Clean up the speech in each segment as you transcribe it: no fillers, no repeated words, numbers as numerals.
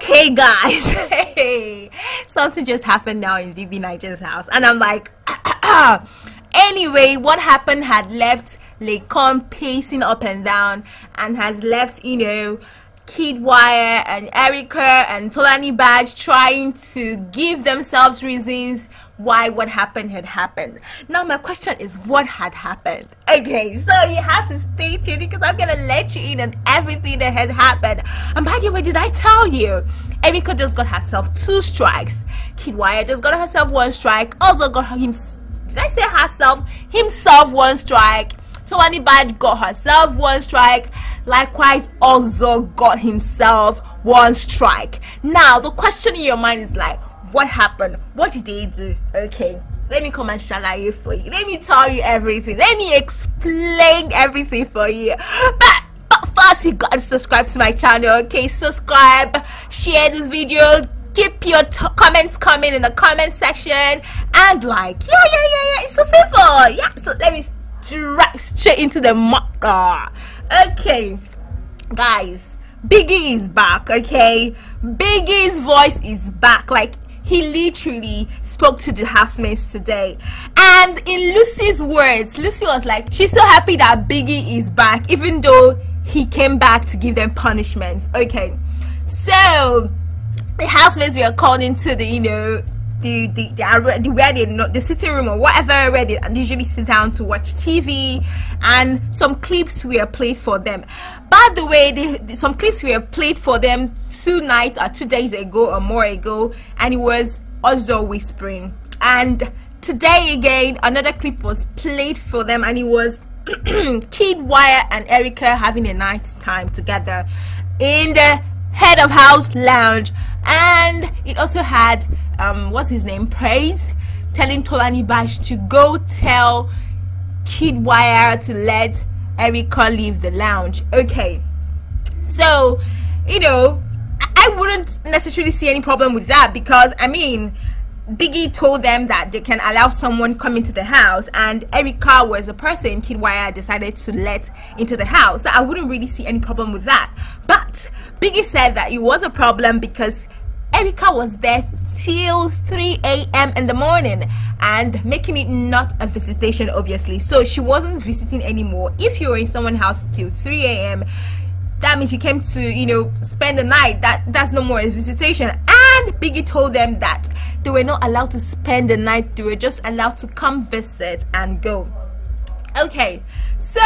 Okay, guys, hey, something just happened now in Bbnaija's house, and I'm like, anyway, what happened had left Lekon pacing up and down, and has left, you know, Kiddwaya and Erica and Tolanibaj trying to give themselves reasons why what happened had happened. Now my question is, what had happened? Okay, so you have to stay tuned because I'm gonna let you in on everything that had happened. And by the way, did I tell you Erica just got herself 2 strikes, Kiddwaya just got herself 1 strike, also got himself 1 strike, Tolanibaj got herself 1 strike, likewise Ozo got himself 1 strike. Now the question in your mind is like, what happened? What did they do? Okay, let me come and shalaye for you. Let me tell you everything. Let me explain everything for you. But first, you gotta subscribe to my channel. Okay, subscribe, share this video, keep your comments coming in the comment section, and like, yeah. It's so simple. Yeah. So let me drive straight into the marker. Okay, guys, Biggie is back. Okay, Biggie's voice is back. Like, he literally spoke to the housemates today, and in Lucy's words, Lucy was like, she's so happy that Biggie is back, even though he came back to give them punishments. Okay, so the housemates were called into the, you know, the sitting room or whatever, where they usually sit down to watch TV, and some clips were played for them. By the way, some clips were played for them 2 nights or 2 days ago or more ago, and it was Ozo whispering. And today again, another clip was played for them, and it was Kiddwaya and Erica having a nice time together in the head of house lounge. And it also had what's his name, Praise, telling Tolanibaj to go tell Kiddwaya to let Erica leave the lounge. Okay, so, you know, I wouldn't necessarily see any problem with that, because I mean, Biggie told them that they can allow someone come into the house, and Erica was a person Kiddwaya decided to let into the house, so I wouldn't really see any problem with that. But Biggie said that it was a problem because Erica was there till 3 a.m. in the morning, and making it not a visitation, obviously. So she wasn't visiting anymore. If you were in someone's house till 3 a.m., that means you came to, you know, spend the night. That's no more a visitation. And Biggie told them that they were not allowed to spend the night, they were just allowed to come visit and go. Okay, so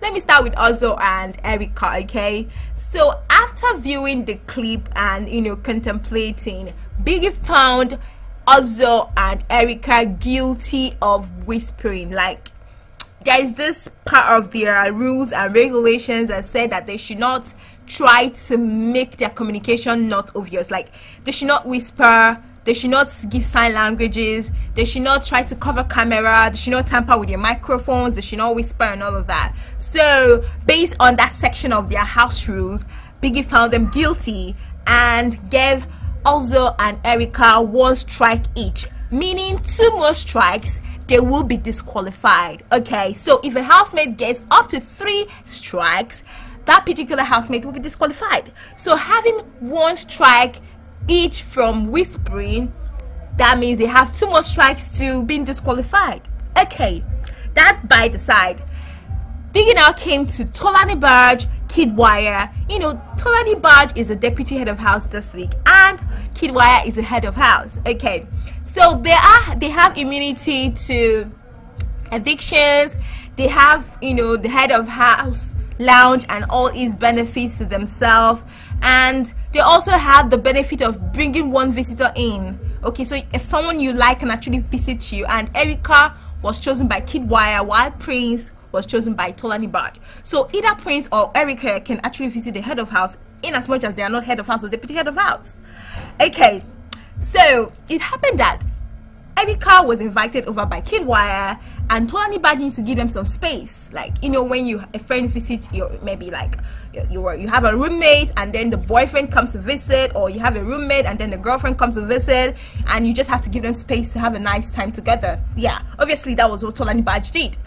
let me start with Ozo and Erica. Okay, so after viewing the clip and, you know, contemplating, Biggie found Ozo and Erica guilty of whispering. Like, there is this part of their rules and regulations that said that they should not try to make their communication not obvious. Like, they should not whisper, they should not give sign languages, they should not try to cover camera, they should not tamper with your microphones, they should not whisper and all of that. So based on that section of their house rules, Biggie found them guilty and gave Ozo and Erica 1 strike each, meaning 2 more strikes, they will be disqualified. Okay, so if a housemate gets up to 3 strikes, that particular housemate will be disqualified. So having 1 strike each from whispering, that means they have 2 more strikes to being disqualified. Okay, that by the side. Biggie now came to Tolanibaj, Kiddwaya. You know, Tolanibaj is a deputy head of house this week, and Kiddwaya is a head of house. Okay, so they have immunity to evictions. They have, you know, the head of house lounge and all its benefits to themselves, and they also have the benefit of bringing 1 visitor in. Okay, so if someone you like can actually visit you, and Erica was chosen by Kiddwaya while Prince was chosen by Tolanibaj. So either Prince or Erica can actually visit the head of house, in as much as they are not head of house or deputy head of house. Okay, so it happened that Erica was invited over by Kiddwaya, and Tolanibaj needs to give them some space. Like, you know, when a friend visits your, maybe like you have a roommate and then the boyfriend comes to visit, or you have a roommate and then the girlfriend comes to visit, and you just have to give them space to have a nice time together. Yeah, obviously that was what Tolanibaj did.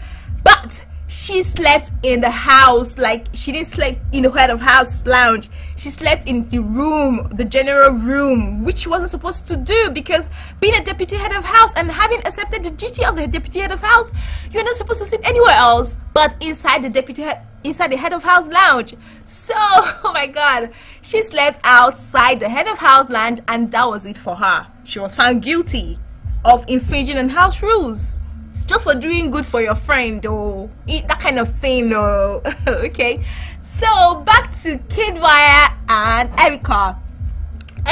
But she slept in the house. Like, she didn't sleep in the head of house lounge, she slept in the room, the general room, which she wasn't supposed to do, because being a deputy head of house and having accepted the duty of the deputy head of house, you're not supposed to sleep anywhere else but inside the head of house lounge. So oh my god, she slept outside the head of house lounge, and that was it for her. She was found guilty of infringing on house rules, just for doing good for your friend, or that kind of thing. Okay, so back to Kiddwaya and Erica.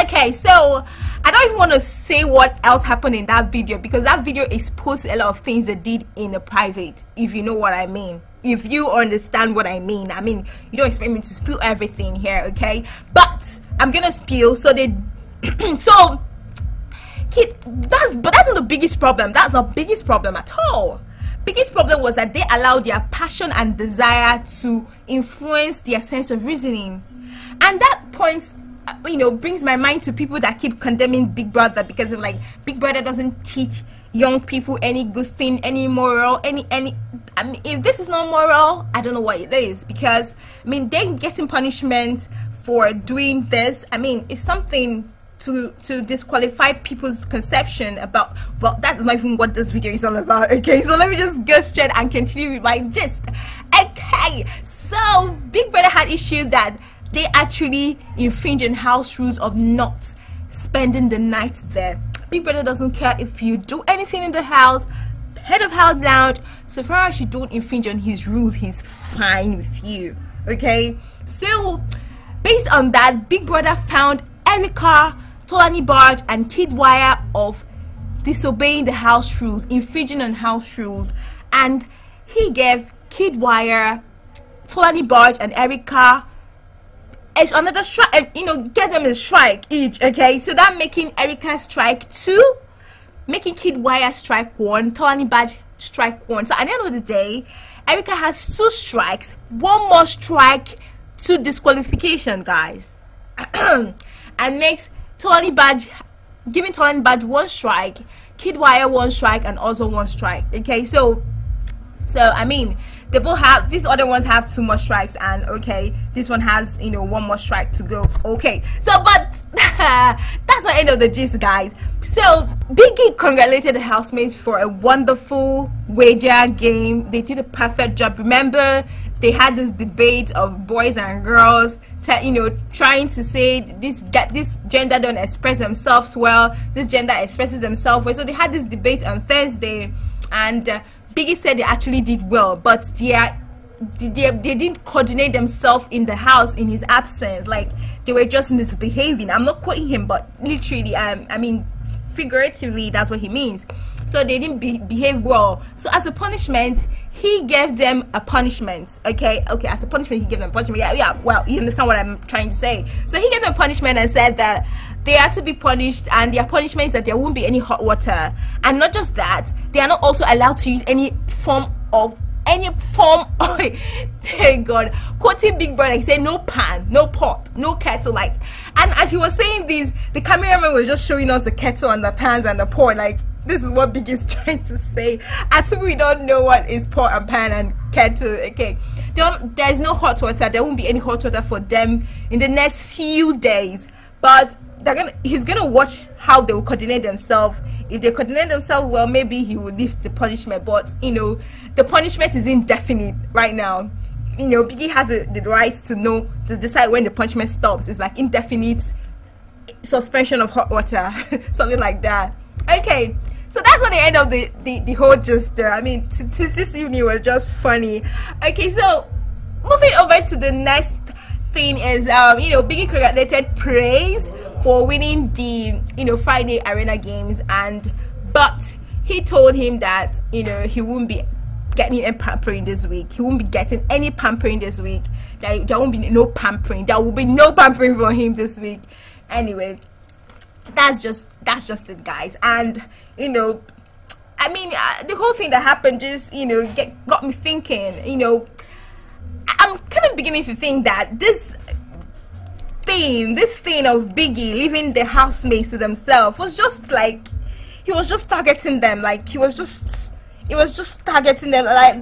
Okay, so I don't even want to say what else happened in that video, because that video exposed a lot of things they did in the private, if you know what I mean, if you understand what I mean. I mean, you don't expect me to spill everything here, okay, but I'm gonna spill. So they so that's not the biggest problem. That's not biggest problem at all. Biggest problem was that they allowed their passion and desire to influence their sense of reasoning, and that points, you know, brings my mind to people that keep condemning Big Brother, because of like, Big Brother doesn't teach young people any good thing, any moral, any I mean, if this is not moral, I don't know what it is, because I mean, they getting punishment for doing this, I mean, it's something to disqualify people's conception about. Well, that is not even what this video is all about. Okay, so let me just go straight and continue with my gist. Okay, so Big Brother had issued that they actually infringe on house rules of not spending the night there. Big Brother doesn't care if you do anything in the house, head of house lounge, so far as you don't infringe on his rules, he's fine with you. Okay, so based on that, Big Brother found Erica, Tolanibaj and Kiddwaya of disobeying the house rules, infringing on house rules, and he gave Kiddwaya, Tolanibaj and Erica another strike, and you know, get them a strike each. Okay, so that making Erica strike 2, making Kiddwaya strike 1, Tolanibaj strike 1. So at the end of the day, Erica has 2 strikes, 1 more strike, 2 disqualification, guys. And makes Tolanibaj, giving Tolanibaj 1 strike, Kiddwaya 1 strike, and also 1 strike. Okay, so I mean, they both have, these other ones have 2 more strikes, and okay, this one has, you know, 1 more strike to go. Okay, so but that's the end of the gist, guys. So Biggie congratulated the housemates for a wonderful wager game. They did a perfect job. Remember, they had this debate of boys and girls, you know, trying to say this gender don't express themselves well, this gender expresses themselves well. So they had this debate on Thursday, and Biggie said they actually did well, but they didn't coordinate themselves in the house in his absence. Like, they were just misbehaving. I'm not quoting him, but literally, I mean figuratively, that's what he means. So they didn't behave well. So as a punishment, he gave them a punishment. Okay, as a punishment, he gave them a punishment. Yeah, well, you understand what I'm trying to say. So he gave them a punishment and said that they are to be punished, and their punishment is that there won't be any hot water. And not just that, they are not also allowed to use any form of thank God, quoting Big Brother, he said no pan, no pot, no kettle. Like, and as he was saying this, the cameraman was just showing us the kettle and the pans and the pot. Like, this is what Big is trying to say, as if we don't know what is pot and pan and kettle. Okay, there's no hot water, there won't be any hot water for them in the next few days, but he's gonna watch how they will coordinate themselves. If they coordinate themselves well, maybe he will lift the punishment, but you know, the punishment is indefinite right now. You know, Biggie has the right to decide when the punishment stops. It's like indefinite suspension of hot water, something like that. Okay, so that's what the end of the whole gist. I mean, this evening was just funny. Okay, so moving over to the next thing is, you know, Biggie congratulated Praise for winning the, you know, Friday Arena games, but he told him that, you know, he won't be getting any pampering this week. He won't be getting any pampering this week. There won't be no pampering. There will be no pampering for him this week. Anyway, that's just it, guys. And you know, I mean, the whole thing that happened just, you know, got me thinking. You know, I'm kind of beginning to think that this thing of Biggie leaving the housemates to themselves was just like, he was just targeting them. Like, it was just targeting them. Like,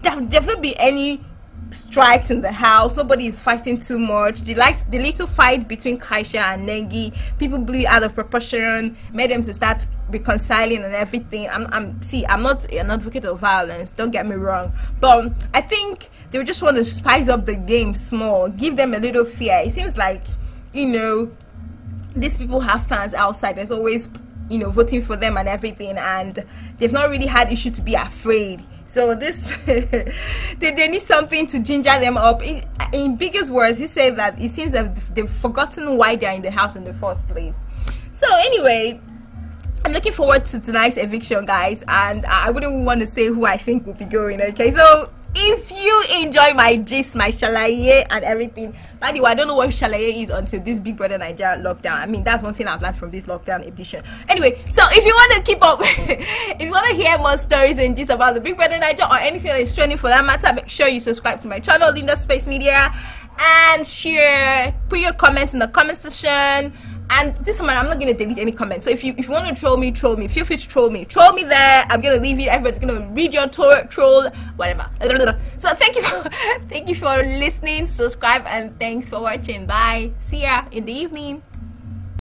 There'll definitely be any strikes in the house. Nobody is fighting too much. The little fight between Kaisha and Nengi, people blew out of proportion, made them to start reconciling and everything. I'm not an advocate of violence, don't get me wrong, but I think they just want to spice up the game small, give them a little fear. It seems like, you know, these people have fans outside. There's always, you know, voting for them and everything, and they've not really had issue to be afraid. So this they need something to ginger them up. In Biggie's words, he said that it seems that they've forgotten why they're in the house in the first place. So anyway, I'm looking forward to tonight's eviction, guys, and I wouldn't want to say who I think will be going. Okay, so if you enjoy my gist, my shalaye and everything, by the way, I don't know what shalaye is until this Big Brother Naija lockdown. I mean, that's one thing I've learned from this lockdown edition. Anyway, so if you want to keep up, if you want to hear more stories and gist about the Big Brother Naija or anything that is trending for that matter, make sure you subscribe to my channel, Lindaspace Media, and share, put your comments in the comment section. And this time I'm not gonna delete any comments. So if you want to troll me, feel free to troll me there. I'm gonna leave you. Everybody's gonna read your troll, whatever. So thank you for listening, subscribe, and thanks for watching. Bye. See ya in the evening.